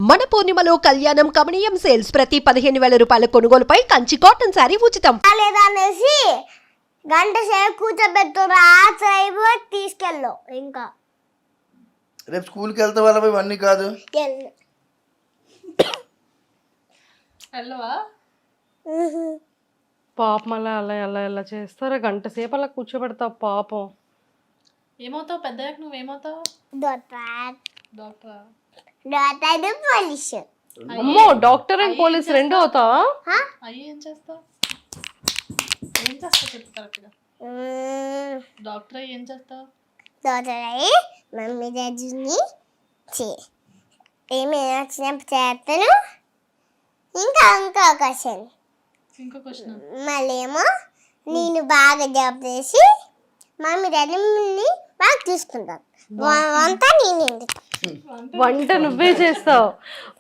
మన పూర్ణిమలో కళ్యాణం కమనీయం సేల్స్ ప్రతి 15,000 రూపాయల కొనుగోలుపై కంచి కాటన్ శారీ ఉచితం. లేదనేసి గంట సేపు కూర్చోబెట్టు రాత్రి అయిపోయి తీసుకెళ్ళు. ఇంకా రేపు స్కూల్కి వెళ్తే వాళ్ళ ఇవన్నీ కాదు. వెళ్ళవా? పాపం అలా అలా అలా ఎలా చేస్తారా? గంట సేపు అలా కూర్చోబెడతావు పాపం. ఏమవుతావు పెద్దయ్యాక? నువ్వేమవుతావు? డాక్టర్. పోలీస్. అమ్మో, డాక్టర్ అండ్ పోలీస్ రెండు అవుతావా? అయ్యి ఏం చేస్తావు? ఏం చేస్తావు చెప్పు కరెక్ట్గా. డాక్టర్ అయ్యి ఏం చేస్తావు? డాక్టర్ అయ్యి మమ్మీ డాడీని ఏమైనా వచ్చినప్పుడు చేస్తాను. ఇంకా ఇంకో క్వశ్చన్ మళ్ళీ ఏమో నేను బాగా జాబ్ చేసి మమ్మీ డాడీని బాగా చూసుకుంటాను. వంట నేను వంట నువ్వే చేస్తావు,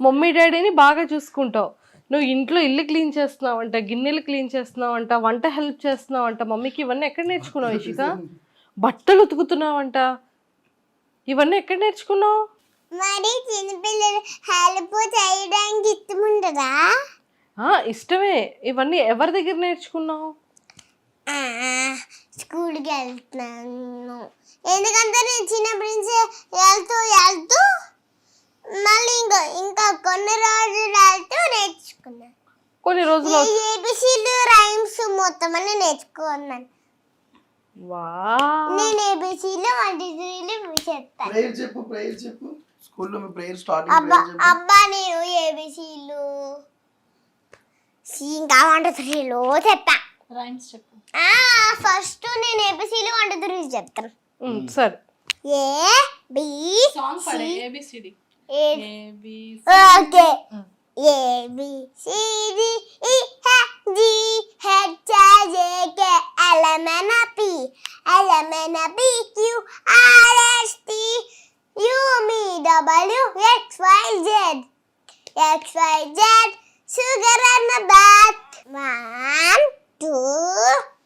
మమ్మీ డాడీని బాగా చూసుకుంటావు. నువ్వు ఇంట్లో ఇల్లు క్లీన్ చేస్తున్నావంట, గిన్నెలు క్లీన్ చేస్తున్నావంట, వంట హెల్ప్ చేస్తున్నావంట మమ్మీకి. ఇవన్నీ ఎక్కడ నేర్చుకున్నావు ఇషిక? బట్టలు ఉతుకుతున్నావంట, ఇవన్నీ ఎక్కడ నేర్చుకున్నావు? మరి చిన్నపిల్లలు హెల్ప్ చేయడానికి ఇష్టం ఉంటుందా? ఇష్టమే. ఇవన్నీ ఎవరి దగ్గర నేర్చుకున్నావు? స్కూల్కి వెళ్తున్నాను, ఎందుకంటే నేను చిన్నప్పటి నుంచి వెళ్తూ మళ్ళీ ఇంకా కొన్ని రోజులు నేర్చుకున్నాను. కొన్ని రోజులు ఏబిసిలు రైమ్స్ మొత్తం అన్ని నేర్చుకున్నాను. నేను ఏబిసిలు 1 2 3 చెప్తాను. ప్రేయర్ చెప్పు స్కూల్లో మీ ప్రేయర్ స్టార్టింగ్. అబ్బా నేను ఏబిసిలు ఇంకా 1 2 3లో చెప్తా. రైమ్స్ చెప్పు. ఫస్ట్ నేను ఏబిసిలు 1 2 3 చెప్తాను. సరే. ఏ బి సాంగ్ పాడే. A B C D. Okay. A B C D E F G H I J K L M N O P Q R S T U V W X Y Z sugar and the bat. 1 2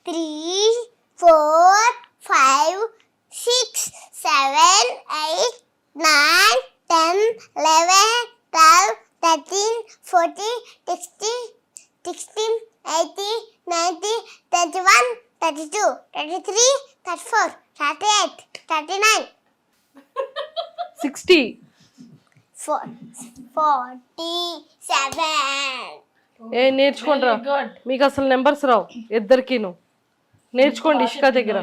3 4 5 6 7 8 9 10 11 12 13 14 16 18 19 21 22 23 34 38 39 60 47. నేర్చుకోండిరా. మీకు అసలు numbers రావు ఇద్దరికిను. నేర్చుకోండి ఇష్క దగ్గర.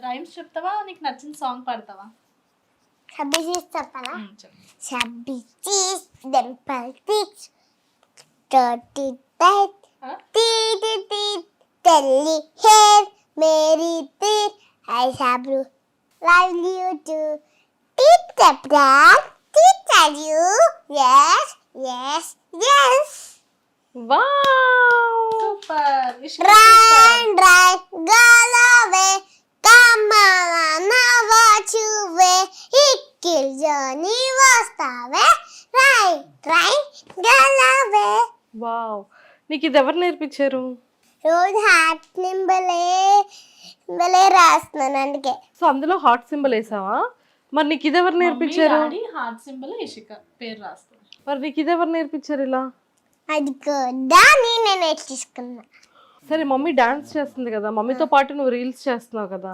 Rhymes చెప్తావా? నీకు నచ్చిన song పాడతావా? చెప్పాలా? Shabby cheese, dimple teeth, dirty teeth, telly hair, Mary teeth, I have you, love you too. Teeth tap that, teeth tell you, yes. Wow, super. Rain, go away, come on, now what you way, ఇక్కిల్ జోని వస్తావే, rain, go away. Wow. నీకు ఇది ఎవరు నేర్పించారు? రోజు heart సింబలే రాస్తున్నాను అందుకే. So అందులో heart symbol వేసావా? మరి నీకు ఇది ఎవరు నేర్పించారు? హార్ట్ సింబల్ ఇషిక పేరు రాస్తాను. మరి నీకు ఇది ఎవరు నేర్పించారు ఇలా? అది కూడా నేనే నేర్చుకున్నా. సరే, మమ్మీ డాన్స్ చేస్తుంది కదా, మమ్మీతో పాటు నువ్వు రీల్స్ చేస్తున్నావు కదా,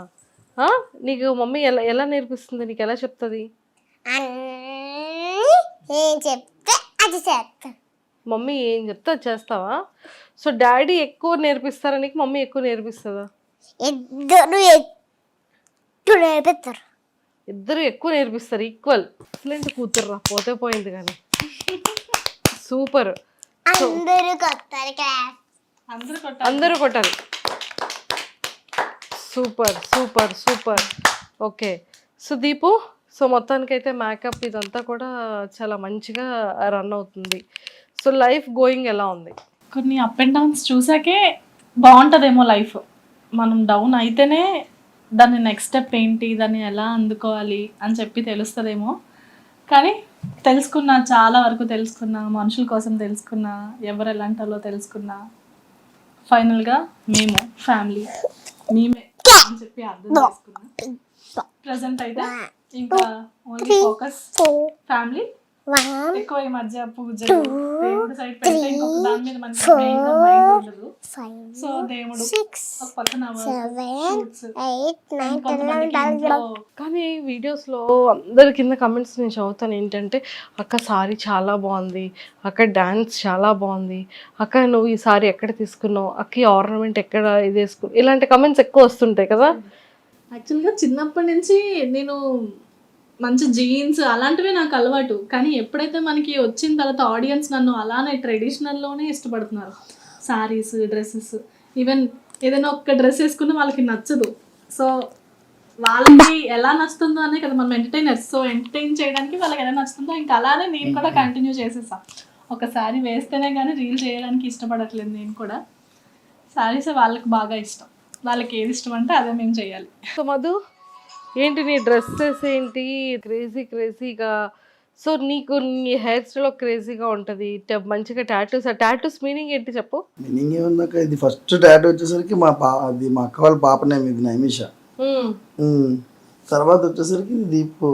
నీకు మమ్మీ ఎలా నేర్పిస్తుంది? నీకు ఎలా చెప్తుంది? ఏం చెప్తే అది చేస్తాను. మమ్మీ ఏం చెప్తే అది చేస్తావా? సో డాడీ ఎక్కువ నేర్పిస్తారా నీకు, మమ్మీ ఎక్కువ నేర్పిస్తుందా? ఇద్దరు ఎక్కువ నేర్పిస్తారు, ఈక్వల్. ఎక్సలెంట్ కూతుర్రా, పోతే పోయింది కానీ. సూపర్. అందరూ కొట్టాలి. Super. Okay. So Deepu, so మొత్తానికైతే మేకప్ ఇదంతా కూడా చాలా మంచిగా రన్ అవుతుంది. సో లైఫ్ గోయింగ్ ఎలా ఉంది? కొన్ని అప్ అండ్ డౌన్స్ చూసాకే బాగుంటుందేమో లైఫ్. మనం డౌన్ అయితేనే దాన్ని నెక్స్ట్ స్టెప్ ఏంటి, దాన్ని ఎలా అందుకోవాలి అని చెప్పి తెలుస్తుందేమో. కానీ తెలుసుకున్నా, చాలా వరకు తెలుసుకున్నా, మనుషుల కోసం తెలుసుకున్నా, ఎవరు ఎలాంటి వాళ్ళో తెలుసుకున్నా, ఫైనల్గా మేము ఫ్యామిలీ మేమే అని చెప్పి అర్థం చేసుకున్నా. ప్రజెంట్ అయితే ఇంకా ఓన్లీ ఫోకస్ ఫ్యామిలీ 1, ఎక్కువ ఈ మధ్య పూజలు దేవుడి సైడ్ పెడితే ఇంకొక దాని మీద మనకి మెయిన్ మైండ్ ఉండదు. 5, సో దేవుడు 6, ఒక పక్కన 7, షూట్స్ 8, 9, 10, 11, కొంతమందికి 12, ఇంట్లో కానీ వీడియోస్లో అందరి కింద కమెంట్స్ నేను చదువుతాను ఏంటంటే, అక్క సారీ చాలా బాగుంది, అక్క డ్యాన్స్ చాలా బాగుంది, అక్క నువ్వు ఈ సారీ ఎక్కడ తీసుకున్నావు, అక్క ఈ ఆర్నమెంట్ ఎక్కడ ఇది వేసుకున్నావు, ఇలాంటి కమెంట్స్ ఎక్కువ వస్తుంటాయి కదా. యాక్చువల్గా చిన్నప్పటి నుంచి నేను మంచి జీన్స్ అలాంటివి నాకు అలవాటు. కానీ ఎప్పుడైతే మనకి వచ్చిన తర్వాత ఆడియన్స్ నన్ను అలానే ట్రెడిషనల్లోనే ఇష్టపడుతున్నారు. సారీస్, డ్రెస్సెస్, ఈవెన్ ఏదైనా ఒక్క డ్రెస్ వేసుకున్న వాళ్ళకి నచ్చదు. సో వాళ్ళకి ఎలా నచ్చుతుందో అనే కదా మనం ఎంటర్టైనర్స్. సో ఎంటర్టైన్ చేయడానికి వాళ్ళకి ఎలా నచ్చుతుందో ఇంకా అలానే నేను కూడా కంటిన్యూ చేసేసా. ఒక శారీ వేస్తేనే కానీ రీల్ చేయడానికి ఇష్టపడట్లేదు నేను కూడా. శారీస్ వాళ్ళకి బాగా ఇష్టం, వాళ్ళకి ఏది ఇష్టం అంటే అదే మేము చేయాలి. సో మధు ఏంటి నీ డ్రెస్సెస్ ఏంటి క్రేజీగా, సో నీకు నీ హెయిర్ స్టైల్ క్రేజీగా ఉంటుంది, మంచిగా టాటూస్ మీనింగ్ ఏంటి చెప్పు. మీనింగ్ ఏమన్నాక ఇది ఫస్ట్ టాటూ వచ్చేసరికి అది మా అక్క వాళ్ళ పాప నేమ్, ఇది నైమిష. తర్వాత వచ్చేసరికి దీపు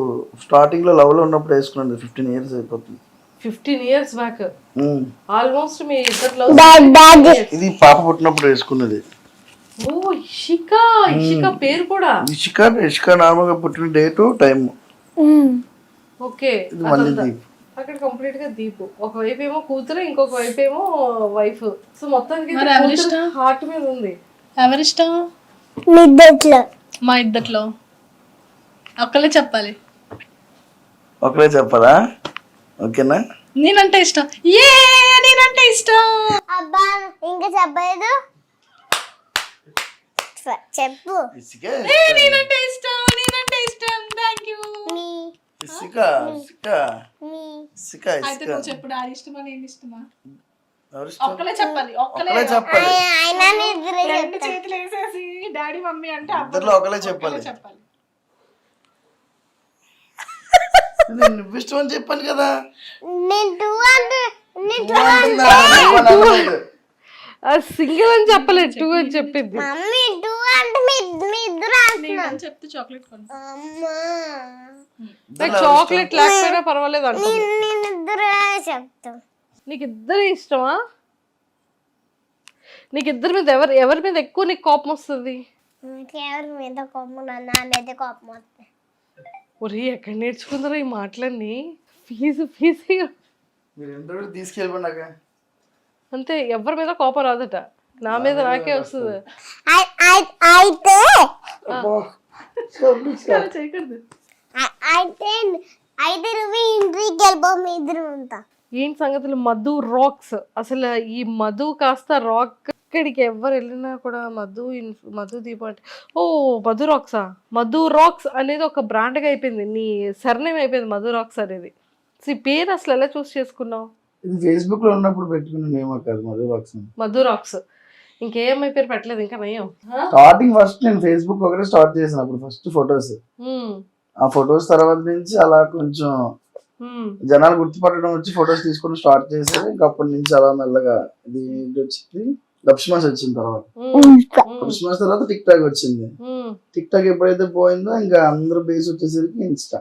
స్టార్టింగ్ లో లవ్ లో ఉన్నప్పుడు వేసుకున్నాను. 15 years అయిపోతుంది. 15 years బ్యాక్ ఆల్మోస్ట్ మీ ఇద్దరు ఇది పాప పుట్టినప్పుడు వేసుకున్నది. ఓ ఇషిక పేరు కూడా ఇషిక నార్మల్ గా పుట్టిన డేటు టైం. ఓకే, ఇది మళ్ళీ దీప్. అక్కడ కంప్లీట్ గా దీపు, ఒకవైపు ఏమో కూతురు, ఇంకొక వైపు ఏమో వైఫ్. సో మొత్తానికి మరి ఎవరిష్టం? హార్ట్ మీద ఉంది. ఎవరిష్టం? మిద్దట్లో మా ఇద్దట్లో ఒక్కలే చెప్పాలి. ఒకరే చెప్పాలా? ఓకేనా? నేనంటే ఇష్టం. నేనంటే ఇష్టం. అబ్బా ఇంకా చెప్పలేదు, చెప్పు. నేనంటే ఇష్టం. Thank you. మీ అయితే నువ్వు చెప్పు, డాడీ ఇష్టమా నేను ఇష్టమా? ఎవరిష్టం? ఒక్కలే చెప్పాలి. ఒకరే చెప్పాలి. ఆయన నిద్ర రెండు చేతులు వేసేసి డాడీ మమ్మీ అంటే ఇద్దరిలో ఒకరే చెప్పాలి. చెప్పాలి. నేను నువ్వు ఇష్టం అని చెప్పాను కదా. నేను 2 అంటే సింగిల్ అని చెప్పలేదు, 2 అని చెప్పింది. మమ్మీ 2 అంటే మీ ఇద్దరు అంటున్నాను. నేను చెప్తే చాక్లెట్ కొను. అమ్మా చాక్లెట్ లేకపోయినా పర్వాలేదు అంట. నేను ఇద్దరు చెప్తా. నీకు ఇద్దరు ఇష్టమా? నీకు ఇద్దరి మీద ఎవరి మీద ఎక్కువ నీకు కోపం వస్తుంది? ఎవరి మీద కోపం? నా మీద కోపం వస్తుంది. ఒరే ఎక్కడ నేర్చుకుందరో ఈ మాటలన్నీ? ఫీజు మీరు ఎంతో తీసుకెళ్ళిపోయినాక అంతే, ఎవరి మీద కోపం రాదట, నా మీద నాకే వస్తుంది. అయితే చేయకూడదు. అయితే నువ్వు ఇంటికి వెళ్ళిపో, మీ ఇద్దరు ఉంటా. ఏంటి సంగతులు? మధు రాక్స్, అసలు ఈ మధు కాస్త రాక్. ఇక్కడికి ఎవరు వెళ్ళినా కూడా మధు దీపం అంటే ఓ మధు రాక్సా. మధు రాక్స్ అనేది ఒక బ్రాండ్గా అయిపోయింది, నీ సర్నేమ్ అయిపోయింది మధు రాక్స్ అనేది. ఈ పేరు అసలు ఎలా చూస్ చేసుకున్నావు? ఇది ఫేస్బుక్ లో ఉన్నప్పుడు పెట్టుకున్న నేమ్ కాదు మధు రాక్స్. ఇంకేమై పేరు పెట్టలేదు ఇంకా నయం. స్టార్టింగ్ ఫస్ట్ నేను ఫేస్బుక్ ఒకటే స్టార్ట్ చేసిన అప్పుడు ఫస్ట్ ఫొటోస్. ఆ ఫొటోస్ తర్వాత నుంచి అలా కొంచెం జనాలు గుర్తుపట్టడం వచ్చి ఫొటోస్ తీసుకొని స్టార్ట్ చేశారు. ఇంకా అప్పటి నుంచి అలా మెల్లగా ఇది వచ్చింది. క్రిస్మస్ వచ్చిన తర్వాత, క్రిస్మస్ తర్వాత టిక్ టాక్ వచ్చింది. టిక్ టాక్ ఎప్పుడైతే పోయిందో ఇంకా అందరూ బేస్ వచ్చేసరికి ఇన్స్టా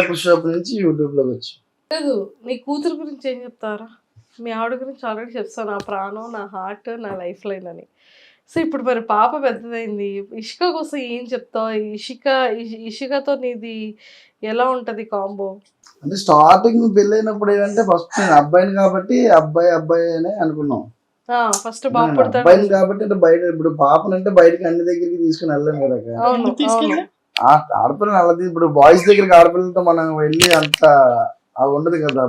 పుష్ అప్ నుంచి యూట్యూబ్ లోకి వచ్చి. లేదు, నీ కూతురు గురించి ఏం చెప్తారా? మీ ఆవిడ గురించి ఆల్రెడీ చెప్తాను, నా ప్రాణం, నా హార్ట్, నా లైఫ్ లైన్ అని. సో ఇప్పుడు మరి పాప పెద్దదైంది, ఇషిక కోసం ఏం చెప్తావు? ఇషికతో నీది ఎలా ఉంటది కాంబో? అంటే స్టార్టింగ్ పెళ్ళైనప్పుడు ఏంటంటే ఫస్ట్ నేను అబ్బాయిని కాబట్టి అబ్బాయి అనే అనుకున్నాం. ఫస్ట్ బాబు పుడతాడు అబ్బాయిని కాబట్టి అంటే బయట ఇప్పుడు పాపనంటే బయటకి అన్ని దగ్గరికి తీసుకుని వెళ్ళాం కదా. ఆడపిల్లని అలాది ఇప్పుడు బాయ్స్ దగ్గరికి ఆడపిల్లలతో మనం వెళ్ళి అంత ఉండదు కదా.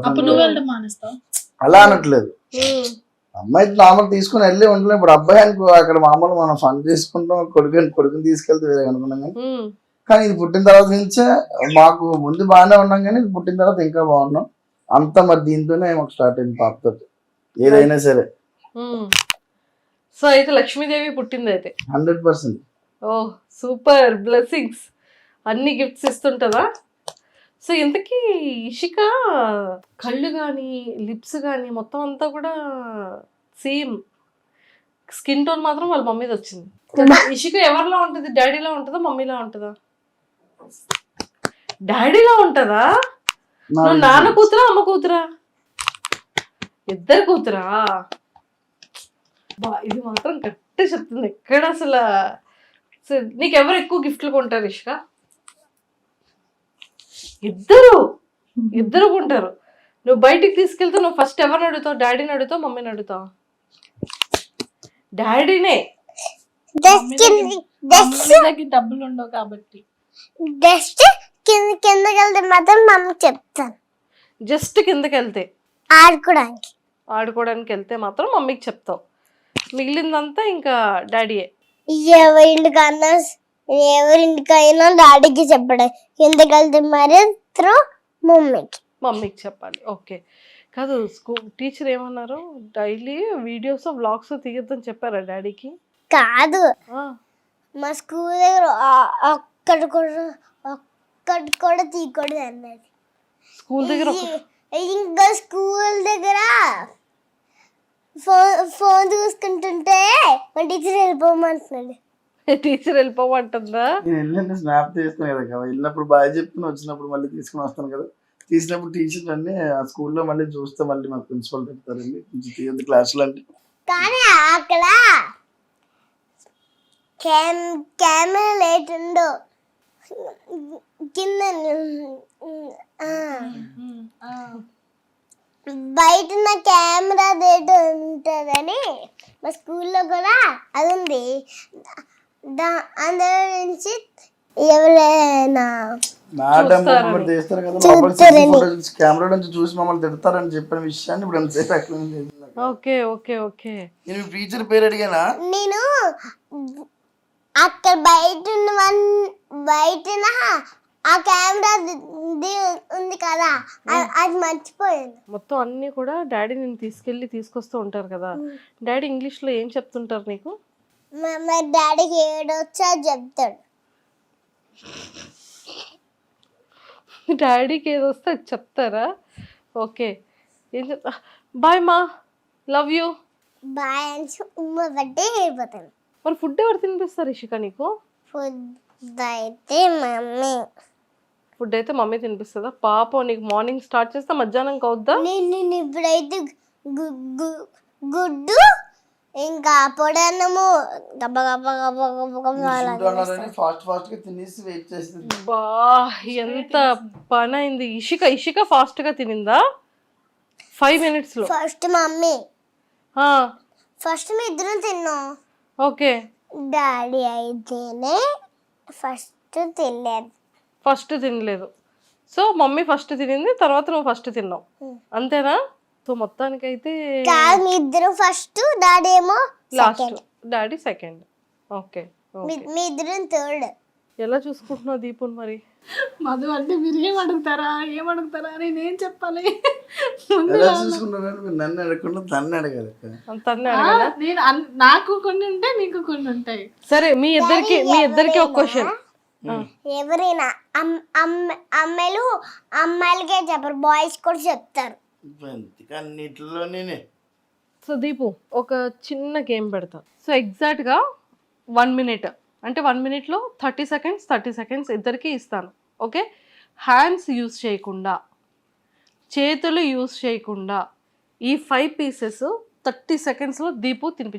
అలా అనట్లేదు, అమ్మాయి నార్మల్ తీసుకుని వెళ్ళి ఉండలేం. ఇప్పుడు అబ్బాయి అనుకో అక్కడ మామూలు మనం ఫన్ చేసుకుంటాం, కొడుకుని తీసుకెళ్తే వేరే అనుకున్నాం. కానీ ఇది పుట్టిన తర్వాత నుంచే మాకు ముందు బాగానే ఉన్నాం, కానీ ఇది పుట్టిన తర్వాత ఇంకా బాగున్నాం. అంతా మరి దీంతోనే మాకు స్టార్ట్ అయింది పాపతో ఏదైనా సరే. సో అయితే లక్ష్మీదేవి పుట్టింది అయితే 100%. ఓ సూపర్, బ్లెస్సింగ్స్, అన్ని గిఫ్ట్స్ ఇస్తుంటదా? సో ఇంతకీ ఇషిక కళ్ళు కానీ లిప్స్ కానీ మొత్తం అంతా కూడా సేమ్, స్కిన్ టోన్ మాత్రం వాళ్ళ మమ్మీది వచ్చింది. ఇషిక ఎవరిలా ఉంటుంది? డాడీలా ఉంటుందా మమ్మీలా ఉంటుందా? డాడీలా ఉంటుందా? నువ్వు నాన్న కూతురా అమ్మ కూతురా? ఇద్దరు కూతురా? ఇది మాత్రం కరెక్ట్ చెప్తుంది. ఎక్కడ అసలు నీకెవరు ఎక్కువ గిఫ్ట్లు కొంటారు ఇష్క? ఇద్దరు కొంటారు. నువ్వు బయటికి తీసుకెళ్తే నువ్వు ఫస్ట్ ఎవరిని అడుగుతావు? డాడీని అడుగుతావు, మమ్మీని అడుగుతావు? డాడీనే. డబ్బులు ఉండవు కాబట్టి జస్ట్ కిందకి వెళ్తే మాత్రం మమ్మీ చెప్తాను. జస్ట్ కిందకి వెళ్తే ఆడుకోవడానికి వెళ్తే మాత్రం మమ్మీకి చెప్తావు. మిగిలిందంతా ఇంకా డాడీయే. ఎవరింటికైనా డాడీకి చెప్పడం, కిందకి వెళ్తే మాత్రం మమ్మీకి చెప్పాలి. ఓకే. కాదు, స్కూల్ టీచర్ ఏమన్నారు? డైలీ వీడియోస్ వ్లాగ్స్ తీయొద్దని చెప్పారా డాడీకి? కాదు, మా స్కూల్ దగ్గర ఒక్కటి కూడా తీయకూడదు అన్నది. స్కూల్ దగ్గర ఇంకా స్కూల్ దగ్గర ఫోన్ చూసుకుంటుంటే మా టీచర్ వెళ్ళిపోమంటున్నాడు. టీచర్ వెళ్ళిపోమంటుందా? నేను వెళ్ళినప్పుడు స్నాప్ తీస్తాను కదా, వెళ్ళినప్పుడు బాగా చెప్తున్నా, వచ్చినప్పుడు మళ్ళీ తీసుకుని వస్తాను కదా, తీసినప్పుడు టీచర్స్ అన్ని ఆ స్కూల్లో మళ్ళీ చూస్తే మళ్ళీ మాకు ప్రిన్సిపల్ చెప్తారండి కొంచెం తీయద్దు క్లాసులు అంటే. కానీ అక్కడ కెమెరా లేటుండో కింద బయట నా కెమెరా డేట్ ఉంటుందని మా స్కూల్లో కూడా అది ఉంది. అందులో నుంచి ఎవరైనా తీస్తారు కదా, కెమెరా నుంచి చూసి మమ్మల్ని తిడతారని చెప్పిన విషయాన్ని ఇప్పుడు ఎంతసేపు ఎక్స్ప్లెయిన్ చేసింది. Okay okay okay. నేను టీచర్ పేరు అడిగానా? నేను అక్కడ బయట ఆ కెమెరా ఉంది కదా, అది మర్చిపోయాను. మొత్తం అన్ని కూడా డాడీ నేను తీసుకొస్తూ ఉంటారు కదా. డాడీ ఇంగ్లీష్ లో ఏం చెప్తుంటారు నీకు? మా డాడీకి ఏడొచ్చా చెప్తాడు. డాడీకి ఏదొస్తే అది చెప్తారా? ఓకే. ఏం చెప్తా? బాయ్ మా, లవ్ యూ, బాయ్ అని ఉమ్మ బట్టి వెళ్ళిపోతాను. మరి ఫుడ్ ఎవరు తినిపిస్తారు ఇషిక నీకు? ఫుడ్ అయితే మమ్మీ. ఫుడ్ అయితే మమ్మీ తినిపిస్తుందా? పాప నీకు మార్నింగ్ స్టార్ట్ చేస్తే మధ్యాహ్నం అవుద్దా? నేను ఇప్పుడైతే గుడ్డు ఇంకా పొడన్నము బా ఎంత పని అయింది. ఇషిక ఫాస్ట్ గా తినిందా 5 minutes లో? ఫస్ట్ మమ్మీ, ఫస్ట్ మీ ఇద్దరం తిన్నాం. ఓకే. డాడీ అయితేనే ఫస్ట్ తినలేదు. సో మమ్మీ ఫస్ట్ తినింది, తర్వాత నువ్వు ఫస్ట్ తిన్నావు, అంతేనా? సో మొత్తానికైతే మీ ఇద్దరం ఫస్ట్, డాడీ ఏమో లాస్ట్, డాడీ సెకండ్. ఓకే. మీ ఇద్దరం థర్డ్. ఎలా చూసుకుంటున్నావు దీపుని మరి? మధు అంటే మీరు ఏమడుగుతారా నేనేం చెప్పాలి? నన్ను అడగకుండా తన్ను అడగాలి. నేను నాకు కొన్ని ఉంటాయి, మీకు కొన్ని ఉంటాయి. సరే, మీ ఇద్దరికి ఒక క్వశ్చన్. ఎవరైనా అమ్మాయిలకే చెప్పరు, బాయ్స్ కూడా చెప్తారు. సో దీపు ఒక చిన్న గేమ్ పెడతా. సో ఎగ్జాక్ట్ గా 1 minute, అంటే 1 minute లో 30 seconds ఇద్దరికి ఇస్తాను. ఓకే. హ్యాండ్స్ యూజ్ చేయకుండా, చేతులు యూజ్ చేయకుండా ఈ 5 pieces 30 seconds లో దీపు తినిపించాలి.